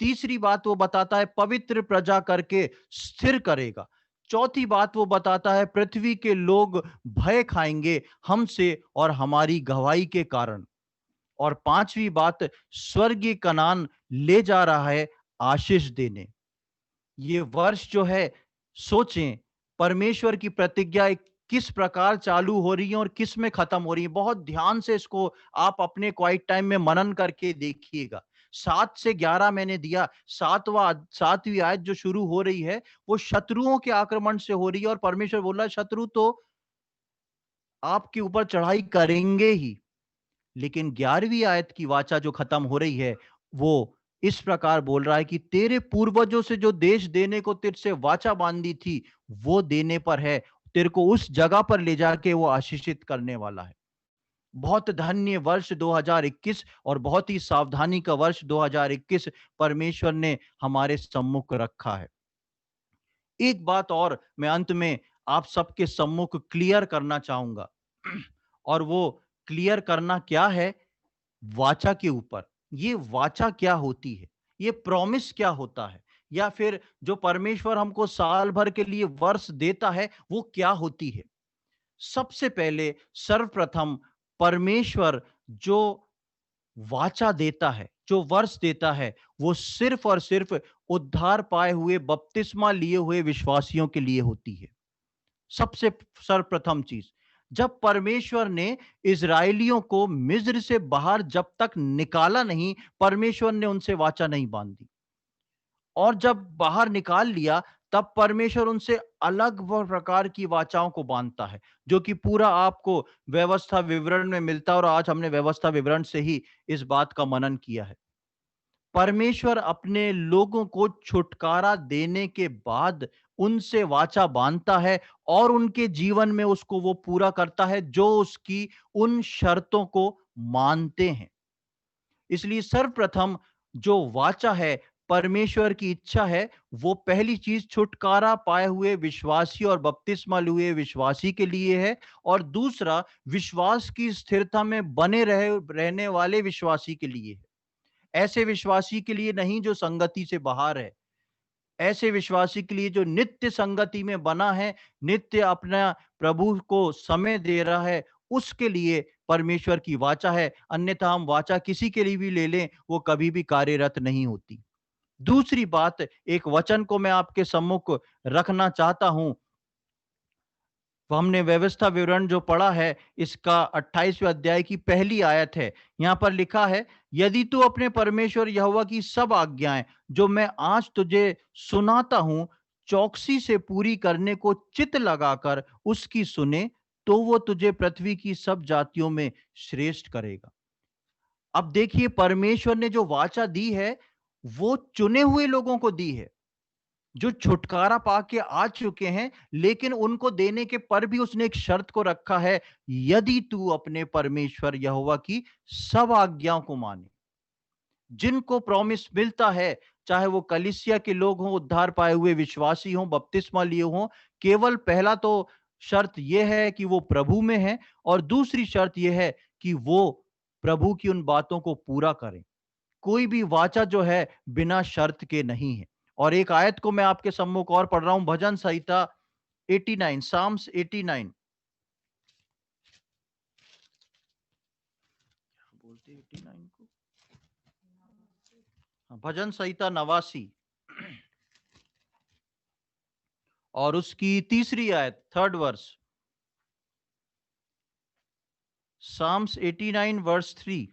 तीसरी बात वो बताता है पवित्र प्रजा करके स्थिर करेगा। चौथी बात वो बताता है पृथ्वी के लोग भय खाएंगे हमसे और हमारी गवाही के कारण। और पांचवी बात, स्वर्गीय कनान ले जा रहा है आशीष देने। ये वर्ष जो है, सोचें परमेश्वर की प्रतिज्ञा किस प्रकार चालू हो रही है और किस में खत्म हो रही है। बहुत ध्यान से इसको आप अपने क्वाइट टाइम में मनन करके देखिएगा। 7 से 11 मैंने दिया, 7वीं आयत जो शुरू हो रही है, वो शत्रुओं के आक्रमण से हो रही है और परमेश्वर बोल रहा है शत्रु तो आपके ऊपर चढ़ाई करेंगे ही। लेकिन 11वीं आयत की वाचा जो खत्म हो रही है, वो इस प्रकार बोल रहा है कि तेरे पूर्वजों से जो देश देने को तेरे से वाचा बांधी थी, वो देने पर है। तेरे को उस जगह पर ले जाके वो आशीषित करने वाला है। बहुत धन्य वर्ष 2021 और बहुत ही सावधानी का वर्ष 2021 परमेश्वर ने हमारे सम्मुख रखा है। एक बात और मैं अंत में आप सबके सम्मुख क्लियर करना चाहूंगा और वो क्लियर करना क्या है? वाचा के ऊपर। ये वाचा क्या होती है? ये प्रॉमिस क्या होता है? या फिर जो परमेश्वर हमको साल भर के लिए वर्ष देता है, वो क्या होती है? सबसे पहले सर्वप्रथम परमेश्वर जो वाचा देता है, जो वर्ष देता है, वो सिर्फ और सिर्फ उद्धार पाए हुए, बपतिस्मा लिए हुए विश्वासियों के लिए होती है। सबसे सर्वप्रथम चीज, जब परमेश्वर ने इजराइलियों को मिस्र से बाहर जब तक निकाला नहीं, परमेश्वर ने उनसे वाचा नहीं बांधी। और जब बाहर निकाल लिया, तब परमेश्वर उनसे अलग प्रकार की वाचाओं को बांधता है, जो कि पूरा आपको व्यवस्था विवरण में मिलता है। और आज हमने व्यवस्था विवरण से ही इस बात का मनन किया है। परमेश्वर अपने लोगों को छुटकारा देने के बाद उनसे वाचा बांधता है और उनके जीवन में उसको वो पूरा करता है, जो उसकी उन शर्तों को मानते हैं। इसलिए सर्वप्रथम जो वाचा है, परमेश्वर की इच्छा है, वो पहली चीज छुटकारा पाए हुए विश्वासी और बपतिस्मा लिए हुए विश्वासी के लिए है। और दूसरा, विश्वास की स्थिरता में बने रहने वाले विश्वासी के लिए है। ऐसे विश्वासी के लिए नहीं जो संगति से बाहर है, ऐसे विश्वासी के लिए जो नित्य संगति में बना है, नित्य अपना प्रभु को समय दे रहा है, उसके लिए परमेश्वर की वाचा है। अन्यथा हम वाचा किसी के लिए भी ले लें, वो कभी भी कार्यरत नहीं होती। दूसरी बात, एक वचन को मैं आपके सम्मुख रखना चाहता हूं। तो हमने व्यवस्था विवरण जो पढ़ा है, इसका 28वें अध्याय की पहली आयत है। यहाँ पर लिखा है, यदि तू अपने परमेश्वर यहोवा की सब आज्ञाएं जो मैं आज तुझे सुनाता हूं, चौकसी से पूरी करने को चित्त लगाकर उसकी सुने, तो वो तुझे पृथ्वी की सब जातियों में श्रेष्ठ करेगा। अब देखिए, परमेश्वर ने जो वाचा दी है, वो चुने हुए लोगों को दी है, जो छुटकारा पाके आ चुके हैं। लेकिन उनको देने के पर भी उसने एक शर्त को रखा है, यदि तू अपने परमेश्वर यहोवा की सब आज्ञाओं को माने। जिनको प्रॉमिस मिलता है, चाहे वो कलीसिया के लोग हों, उद्धार पाए हुए विश्वासी हों, बपतिस्मा लिए हों, केवल पहला तो शर्त यह है कि वो प्रभु में है, और दूसरी शर्त यह है कि वो प्रभु की उन बातों को पूरा करें। कोई भी वाचा जो है बिना शर्त के नहीं है। और एक आयत को मैं आपके सम्मुख और पढ़ रहा हूं, भजन संहिता 89, साम्स 89। बोलते 89 को, हाँ, भजन संहिता 89 और उसकी तीसरी आयत, थर्ड वर्स। Sam's 89 verse 3।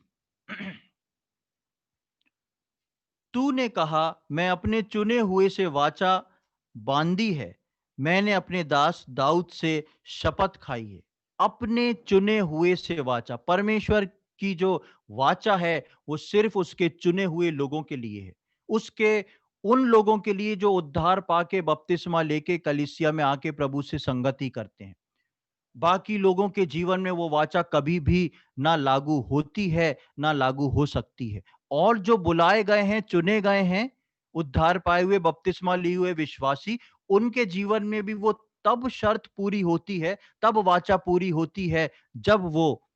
तूने कहा, मैं अपने चुने हुए से वाचा बांधी है, मैंने अपने दास दाऊद से शपथ खाई है। अपने चुने हुए से वाचा, परमेश्वर की जो वाचा है, वो सिर्फ उसके चुने हुए लोगों के लिए है। उसके उन लोगों के लिए जो उद्धार पाके बपतिस्मा लेके कलीसिया में आके प्रभु से संगति करते हैं। बाकी लोगों के जीवन में वो वाचा कभी भी ना लागू होती है, ना लागू हो सकती है। और जो बुलाए गए हैं, चुने गए हैं, उद्धार पाए हुए, बपतिस्मा लिए हुए विश्वासी, उनके जीवन में भी वो तब शर्त पूरी होती है, तब वाचा पूरी होती है, जब वो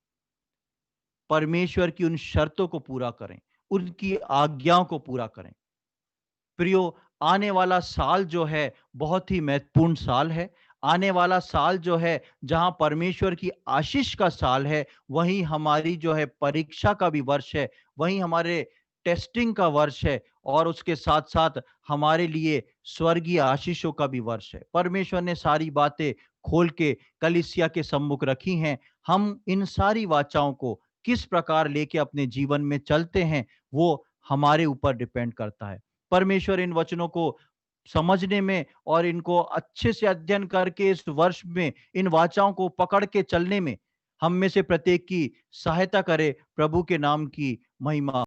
परमेश्वर की उन शर्तों को पूरा करें, उनकी आज्ञाओं को पूरा करें। प्रियो, आने वाला साल जो है, बहुत ही महत्वपूर्ण साल है। आने वाला साल जो है, जहाँ परमेश्वर की आशीष का साल है, वहीं हमारी जो है परीक्षा का भी वर्ष है, वहीं हमारे टेस्टिंग का वर्ष है, और उसके साथ-साथ हमारे लिए स्वर्गीय आशीषों का भी वर्ष है। परमेश्वर ने सारी बातें खोल के कलीसिया के सम्मुख रखी हैं। हम इन सारी वाचाओं को किस प्रकार लेके अपने जीवन में चलते हैं, वो हमारे ऊपर डिपेंड करता है। परमेश्वर इन वचनों को समझने में और इनको अच्छे से अध्ययन करके इस वर्ष में इन वाचाओं को पकड़ के चलने में हम में से प्रत्येक की सहायता करे। प्रभु के नाम की महिमा